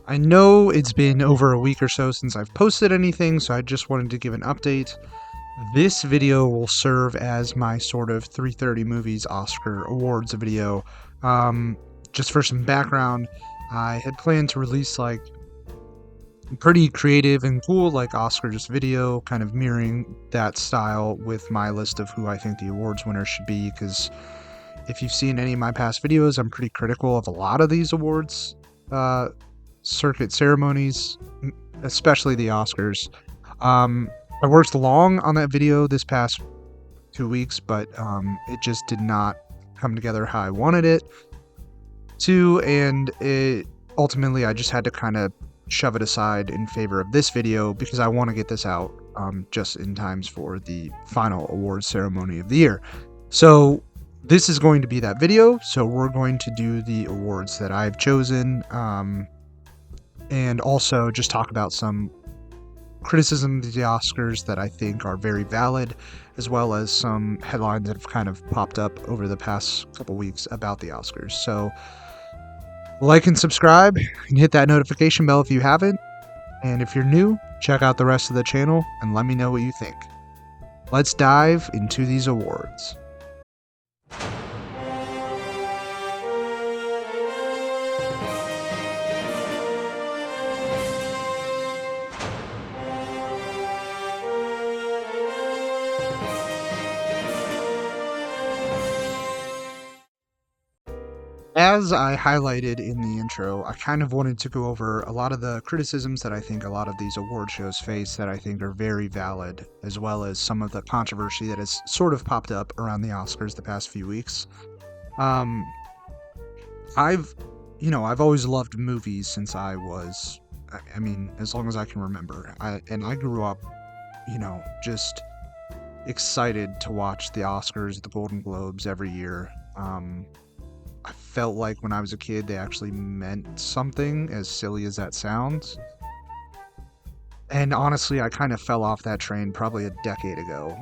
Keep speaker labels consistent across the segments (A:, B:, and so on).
A: I know it's been over a week or so since I've posted anything, so I just wanted to give an update. This video will serve as my sort of 330 Movies Oscar Awards video. Just for some background, I had planned to release like pretty creative and cool like Oscars video, kind of mirroring that style with my list of who I think the awards winners should be, because if you've seen any of my past videos, I'm pretty critical of a lot of these awards circuit ceremonies, especially the Oscars. I worked long on that video this past 2 weeks, but it just did not come together how I wanted it to, and it ultimately I just had to kind of shove it aside in favor of this video because I want to get this out just in times for the final awards ceremony of the year. So this is going to be that video. So we're going to do the awards that I've chosen, and also just talk about some criticism of the Oscars that I think are very valid, as well as some headlines that have kind of popped up over the past couple weeks about the Oscars. So like and subscribe and hit that notification bell if you haven't. And if you're new, check out the rest of the channel and let me know what you think. Let's dive into these awards. As I highlighted in the intro, I kind of wanted to go over a lot of the criticisms that I think a lot of these award shows face that I think are very valid, as well as some of the controversy that has sort of popped up around the Oscars the past few weeks. Um, I've always loved movies since I was, I mean, as long as I can remember. I grew up, just excited to watch the Oscars, the Golden Globes every year. I felt like when I was a kid, they actually meant something, as silly as that sounds. And honestly, I kind of fell off that train probably a decade ago.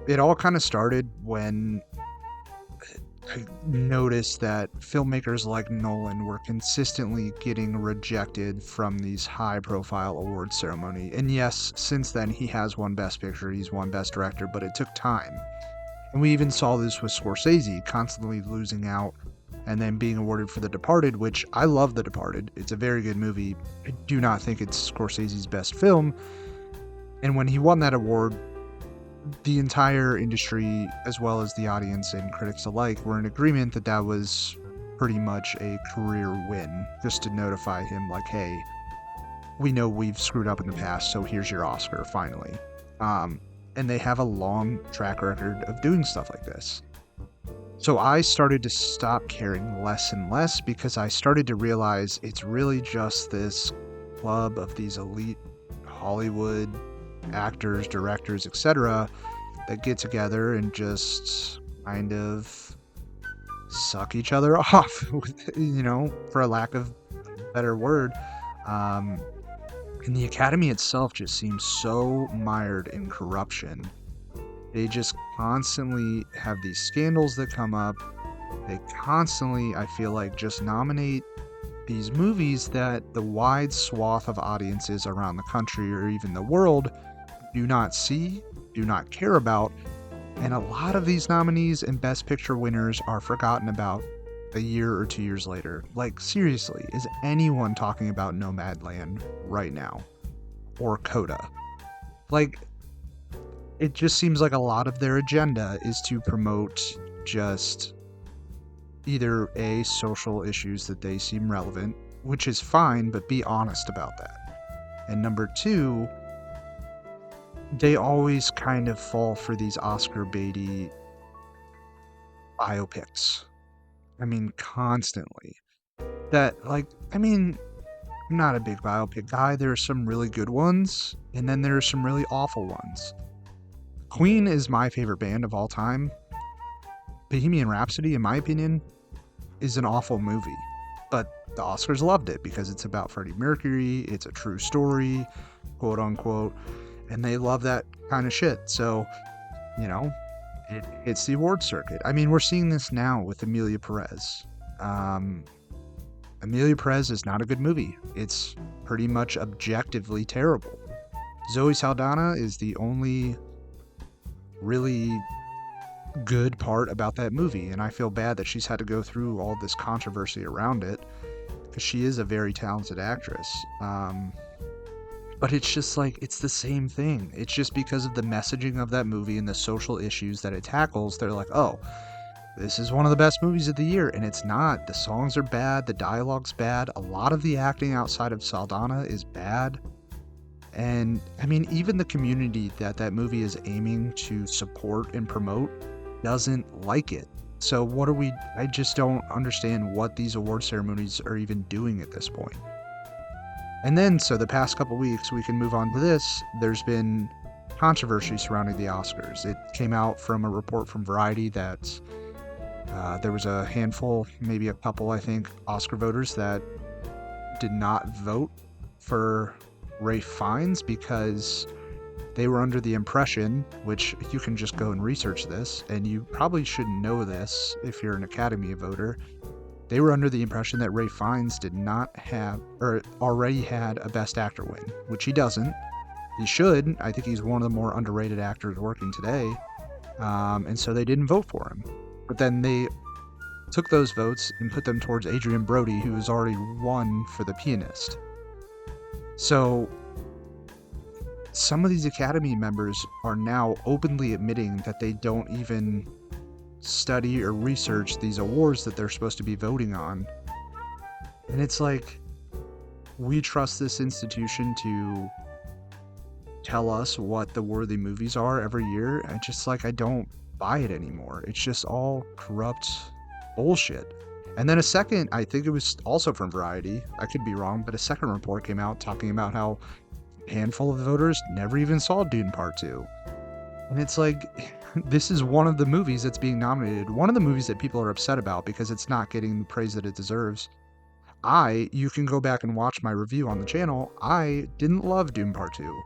A: It all kind of started when I noticed that filmmakers like Nolan were consistently getting rejected from these high-profile award ceremony. And yes, since then, he has won Best Picture, he's won Best Director, but it took time. And we even saw this with Scorsese, constantly losing out and then being awarded for The Departed, which I love The Departed. It's a very good movie. I do not think it's Scorsese's best film. And when he won that award, the entire industry, as well as the audience and critics alike, were in agreement that that was pretty much a career win, just to notify him like, hey, we know we've screwed up in the past, so here's your Oscar, finally. And they have a long track record of doing stuff like this. So I started to stop caring less and less because I started to realize it's really just this club of these elite Hollywood actors, directors, etc. that get together and just kind of suck each other off, for a lack of a better word. And the Academy itself just seems so mired in corruption. They just constantly have these scandals that come up. They constantly, I feel like, just nominate these movies that the wide swath of audiences around the country or even the world do not see, do not care about. And a lot of these nominees and Best Picture winners are forgotten about a year or 2 years later. Like, seriously, is anyone talking about Nomadland right now? Or Coda? Like, it just seems like a lot of their agenda is to promote just either A, social issues that they seem relevant, which is fine, but be honest about that. And number two, they always kind of fall for these Oscar baity biopics. I mean, constantly. I'm not a big biopic guy. There are some really good ones, and then there are some really awful ones. Queen is my favorite band of all time. Bohemian Rhapsody, in my opinion, is an awful movie. But the Oscars loved it because it's about Freddie Mercury, it's a true story, quote unquote, and they love that kind of shit. So, it's the award circuit. I mean, we're seeing this now with Amelia Perez. Amelia Perez is not a good movie. It's pretty much objectively terrible. Zoe Saldana is the only really good part about that movie, and I feel bad that she's had to go through all this controversy around it, because she is a very talented actress. But it's just like, it's the same thing. It's just because of the messaging of that movie and the social issues that it tackles, they're like, oh, this is one of the best movies of the year, and it's not. The songs are bad, the dialogue's bad, a lot of the acting outside of Saldana is bad. And I mean, even the community that movie is aiming to support and promote doesn't like it. So I just don't understand what these award ceremonies are even doing at this point. And then, so the past couple weeks, we can move on to this, there's been controversy surrounding the Oscars. It came out from a report from Variety that there was a handful, maybe a couple, I think, Oscar voters that did not vote for Ralph Fiennes because they were under the impression, which you can just go and research this, and you probably should know this if you're an Academy voter. They were under the impression that Ralph Fiennes did not have, or already had, a Best Actor win, which he doesn't. He should. I think he's one of the more underrated actors working today. And so they didn't vote for him. But then they took those votes and put them towards Adrian Brody, who has already won for The Pianist. So some of these Academy members are now openly admitting that they don't even study or research these awards that they're supposed to be voting on. And it's like, we trust this institution to tell us what the worthy movies are every year, and just like, I don't buy it anymore. It's just all corrupt bullshit. And then a second, I think it was also from Variety, I could be wrong, but a second report came out talking about how a handful of voters never even saw Dune Part 2. And it's like, this is one of the movies that's being nominated, one of the movies that people are upset about because it's not getting the praise that it deserves. You can go back and watch my review on the channel, I didn't love Dune Part 2.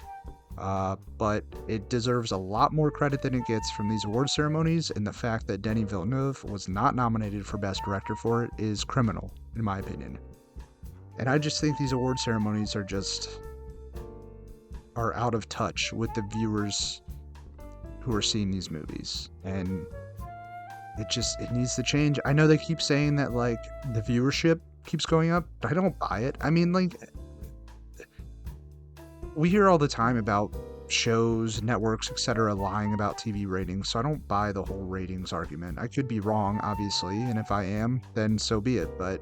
A: But it deserves a lot more credit than it gets from these award ceremonies, and the fact that Denis Villeneuve was not nominated for Best Director for it is criminal, in my opinion. And I just think these award ceremonies are out of touch with the viewers who are seeing these movies, and it needs to change. I know they keep saying that, like, the viewership keeps going up, but I don't buy it. I mean, like, we hear all the time about shows, networks, etc. lying about TV ratings, so I don't buy the whole ratings argument. I could be wrong, obviously, and if I am, then so be it, but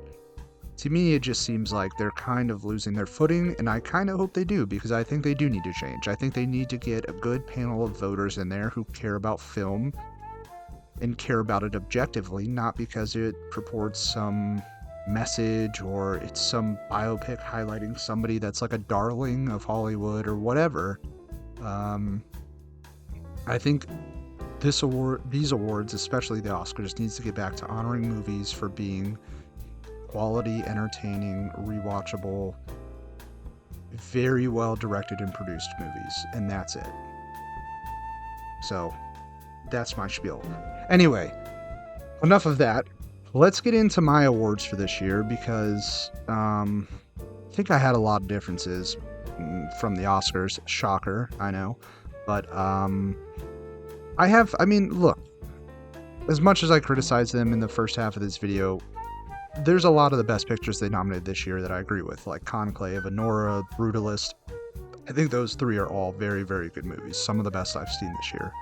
A: to me, it just seems like they're kind of losing their footing, and I kind of hope they do, because I think they do need to change. I think they need to get a good panel of voters in there who care about film and care about it objectively, not because it purports some message or it's some biopic highlighting somebody that's like a darling of Hollywood or whatever. I think these awards, especially the Oscars, needs to get back to honoring movies for being quality, entertaining, rewatchable, very well directed and produced movies, and that's it. So that's my spiel. Anyway, enough of that. Let's get into my awards for this year, because I think I had a lot of differences from the Oscars. Shocker, I know. But look, as much as I criticize them in the first half of this video, there's a lot of the best pictures they nominated this year that I agree with, like Conclave, Anora, Brutalist. I think those three are all very, very good movies. Some of the best I've seen this year.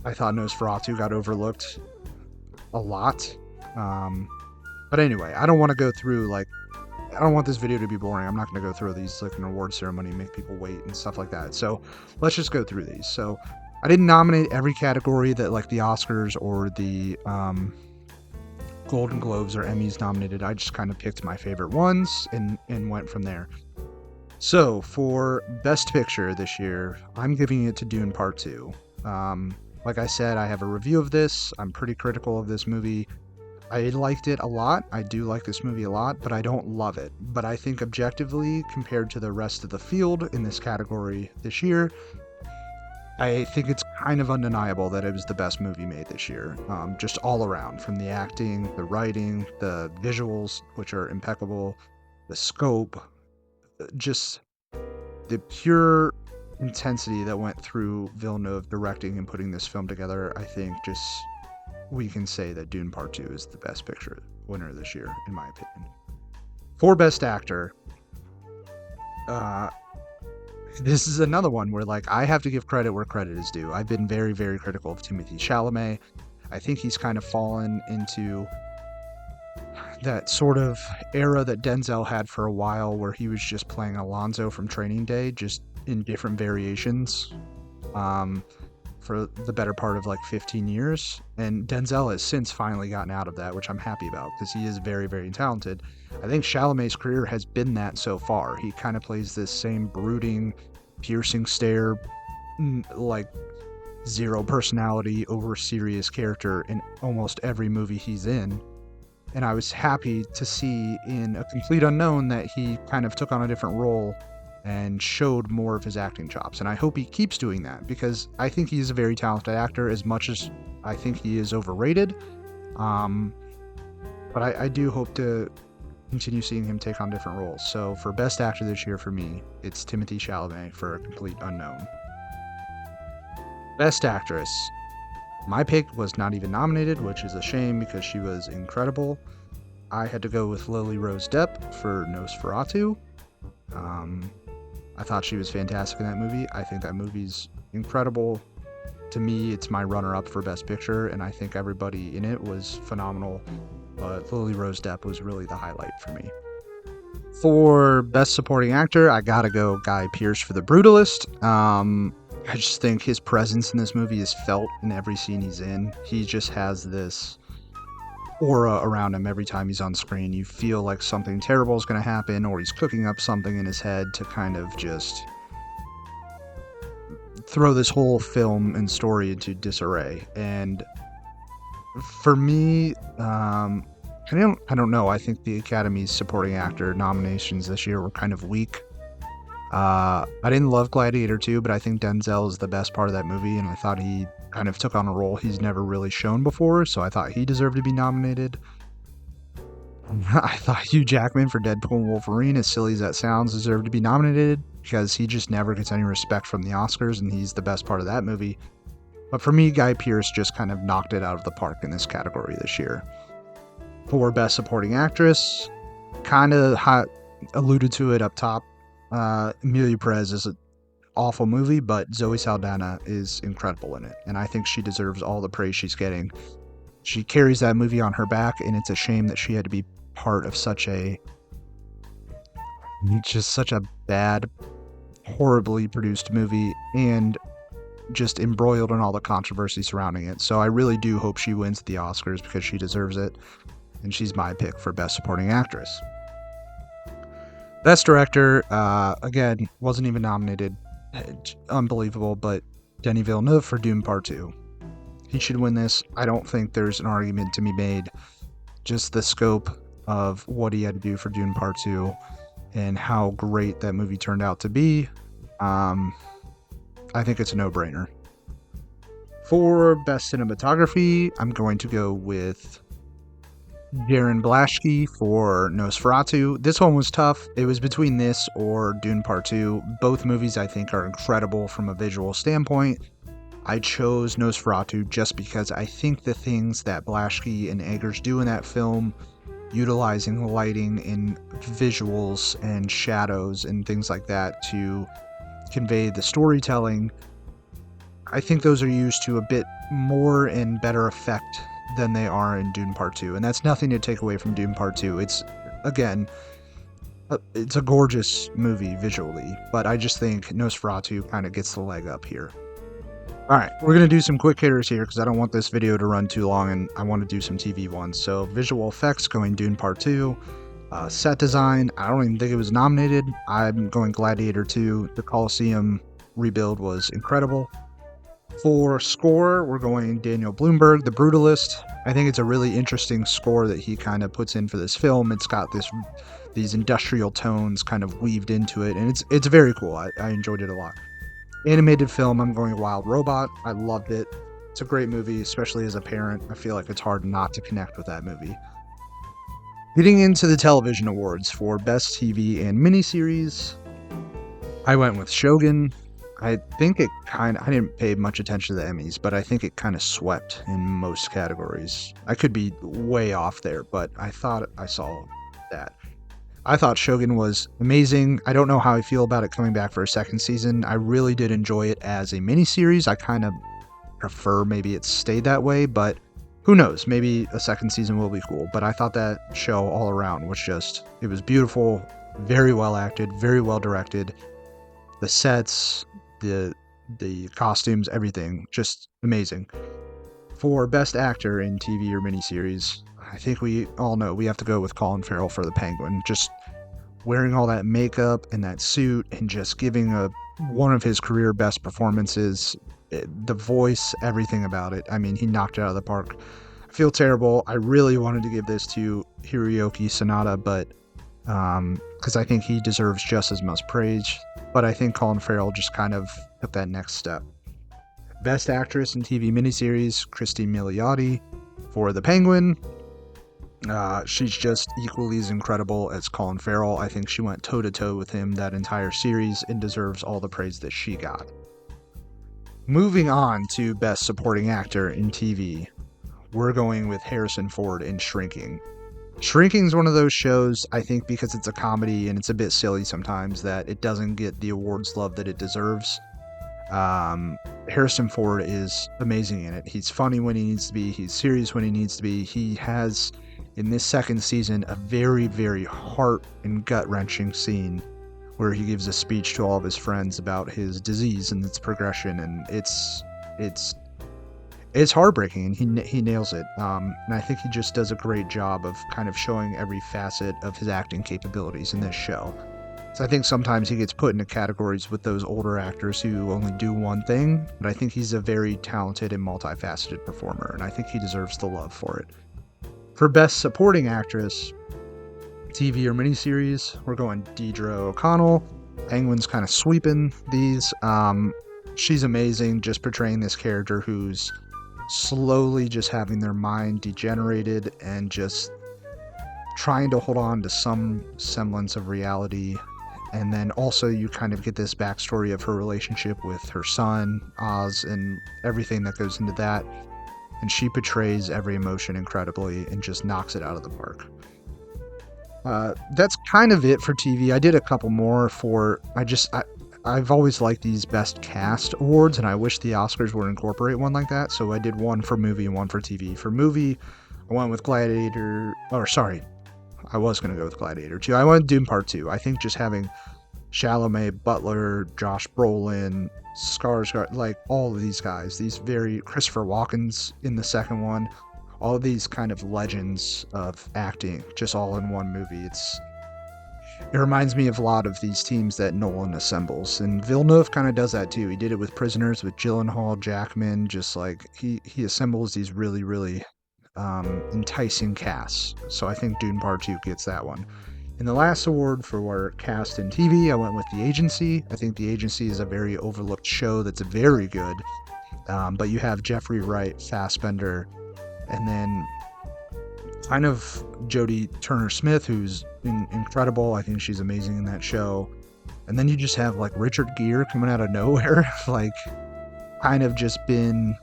A: I thought Nosferatu got overlooked a lot. But anyway, I don't want to go through, like, I don't want this video to be boring. I'm not going to go through these like an award ceremony, make people wait and stuff like that. So let's just go through these. So I didn't nominate every category that like the Oscars or the Golden Globes or Emmys nominated. I just kind of picked my favorite ones and went from there. So for Best Picture this year, I'm giving it to Dune Part 2. Like I said, I have a review of this. I'm pretty critical of this movie. I liked it a lot. I do like this movie a lot, but I don't love it. But I think objectively, compared to the rest of the field in this category this year, I think it's kind of undeniable that it was the best movie made this year. Just all around, from the acting, the writing, the visuals, which are impeccable, the scope, just the pure intensity that went through Villeneuve directing and putting this film together. I think just we can say that Dune Part 2 is the best picture winner this year, in my opinion. For Best Actor, this is another one where, like, I have to give credit where credit is due. I've been very, very critical of Timothée Chalamet. I think he's kind of fallen into that sort of era that Denzel had for a while, where he was just playing Alonzo from Training Day, just in different variations, for the better part of like 15 years. And Denzel has since finally gotten out of that, which I'm happy about, because he is very, very talented. I think Chalamet's career has been that so far. He kind of plays this same brooding, piercing stare, like zero personality, over serious character in almost every movie he's in. And I was happy to see in A Complete Unknown that he kind of took on a different role and showed more of his acting chops. And I hope he keeps doing that, because I think he's a very talented actor, as much as I think he is overrated. But I do hope to continue seeing him take on different roles. So for Best Actor this year, for me, it's Timothée Chalamet for A Complete Unknown. Best Actress. My pick was not even nominated, which is a shame because she was incredible. I had to go with Lily Rose Depp for Nosferatu. I thought she was fantastic in that movie. I think that movie's incredible. To me, it's my runner-up for Best Picture, and I think everybody in it was phenomenal. But Lily Rose Depp was really the highlight for me. For Best Supporting Actor, I gotta go Guy Pearce for The Brutalist. I just think his presence in this movie is felt in every scene he's in. He just has this aura around him every time he's on screen. You feel like something terrible is going to happen, or he's cooking up something in his head to kind of just throw this whole film and story into disarray. And for me, I don't know. I think the Academy's supporting actor nominations this year were kind of weak. I didn't love Gladiator 2, but I think Denzel is the best part of that movie, and I thought he kind of took on a role he's never really shown before, so I thought he deserved to be nominated. I thought Hugh Jackman for Deadpool and Wolverine, as silly as that sounds, deserved to be nominated, because he just never gets any respect from the Oscars, and he's the best part of that movie. But for me, Guy Pearce just kind of knocked it out of the park in this category this year. For Best Supporting Actress, kind of alluded to it up top, Emilia Perez is an awful movie, but Zoe Saldana is incredible in it, and I think she deserves all the praise she's getting. She carries that movie on her back, and it's a shame that she had to be part of such a bad, horribly produced movie, and just embroiled in all the controversy surrounding it. So I really do hope she wins the Oscars, because she deserves it, and she's my pick for Best Supporting Actress. Best Director, again, wasn't even nominated. Unbelievable, but Denis Villeneuve for Dune Part 2. He should win this. I don't think there's an argument to be made. Just the scope of what he had to do for Dune Part 2 and how great that movie turned out to be. I think it's a no-brainer. For Best Cinematography, I'm going to go with Darren Blaschke for Nosferatu. This one was tough. It was between this or Dune Part 2. Both movies I think are incredible from a visual standpoint. I chose Nosferatu just because I think the things that Blaschke and Eggers do in that film, utilizing lighting and visuals and shadows and things like that to convey the storytelling, I think those are used to a bit more and better effect than they are in Dune Part 2. And that's nothing to take away from Dune Part 2. It's, again, it's a gorgeous movie visually, but I just think Nosferatu kind of gets the leg up here. Alright, we're going to do some quick hitters here because I don't want this video to run too long and I want to do some TV ones. So visual effects, going Dune Part 2. Set design, I don't even think it was nominated. I'm going Gladiator 2. The Colosseum rebuild was incredible. For score, we're going Daniel Blumberg, The Brutalist. I think it's a really interesting score that he kind of puts in for this film. It's got these industrial tones kind of weaved into it, and it's very cool. I enjoyed it a lot. Animated film, I'm going Wild Robot. I loved it. It's a great movie, especially as a parent. I feel like it's hard not to connect with that movie. Getting into the television awards for Best TV and Miniseries, I went with Shogun. I think I didn't pay much attention to the Emmys, but I think it kind of swept in most categories. I could be way off there, but I thought I saw that. I thought Shogun was amazing. I don't know how I feel about it coming back for a second season. I really did enjoy it as a miniseries. I kind of prefer maybe it stayed that way, but who knows? Maybe a second season will be cool. But I thought that show all around was it was beautiful, very well acted, very well directed. The sets, the costumes, everything, just amazing. For Best Actor in TV or miniseries, I think we all know we have to go with Colin Farrell for the Penguin. Just wearing all that makeup and that suit and just giving one of his career best performances. The voice, everything about it. I mean, he knocked it out of the park. I feel terrible. I really wanted to give this to Hiroyuki Sanada, but because I think he deserves just as much praise. But I think Colin Farrell just kind of took that next step. Best Actress in TV Miniseries, Christine Milioti for The Penguin. She's just equally as incredible as Colin Farrell. I think she went toe-to-toe with him that entire series and deserves all the praise that she got. Moving on to Best Supporting Actor in TV, we're going with Harrison Ford in Shrinking. Shrinking is one of those shows, I think because it's a comedy and it's a bit silly sometimes, that it doesn't get the awards love that it deserves. Harrison Ford is amazing in it. He's funny when he needs to be. He's serious when he needs to be. He has, in this second season, a very, very heart and gut-wrenching scene where he gives a speech to all of his friends about his disease and its progression, and it's heartbreaking, and he nails it. And I think he just does a great job of kind of showing every facet of his acting capabilities in this show. So I think sometimes he gets put into categories with those older actors who only do one thing, but I think he's a very talented and multifaceted performer, and I think he deserves the love for it. For Best Supporting Actress, TV or miniseries, we're going Deirdre O'Connell. Penguin's kind of sweeping these. She's amazing, just portraying this character who's slowly just having their mind degenerated and just trying to hold on to some semblance of reality. And then also you kind of get this backstory of her relationship with her son, Oz, and everything that goes into that. And she portrays every emotion incredibly and just knocks it out of the park. That's kind of it for TV. I did a couple more for, I've always liked these Best Cast awards, and I wish the Oscars would incorporate one like that. So I did one for movie and one for TV. For movie, I went with Gladiator, I was going to go with Gladiator 2. I went Dune Part 2. I think just having Chalamet, Butler, Josh Brolin, Skarsgård, like all of these guys, Christopher Walken's in the second one, all of these kind of legends of acting, just all in one movie. It reminds me of a lot of these teams that Nolan assembles, and Villeneuve kind of does that too. He did it with Prisoners, with Gyllenhaal, Jackman, just like he assembles these really, really enticing casts. So I think Dune Part 2 gets that one. In the last award for cast in TV, I went with The Agency. I think The Agency is a very overlooked show that's very good. But you have Jeffrey Wright, Fassbender, and then kind of Jodie Turner-Smith, who's incredible. I think she's amazing in that show. And then you just have like Richard Gere coming out of nowhere, like kind of just been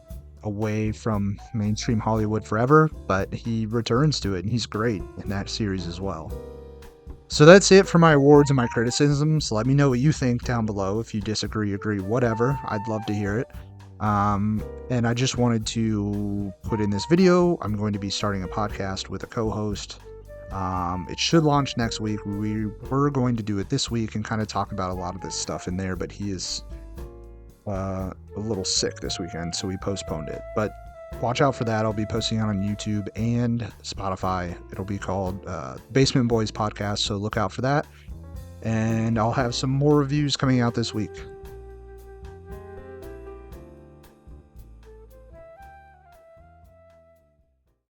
A: away from mainstream Hollywood forever, but he returns to it, and he's great in that series as well. So that's it for my awards and my criticisms. Let me know what you think down below. If you disagree, agree, whatever, I'd love to hear it. And I just wanted to put in this video, I'm going to be starting a podcast with a co-host. It should launch next week. We were going to do it this week and kind of talk about a lot of this stuff in there, but he is a little sick this weekend, so we postponed it. But watch out for that. I'll be posting it on YouTube and Spotify. It'll be called Basement Boys Podcast, so look out for that. And I'll have some more reviews coming out this week.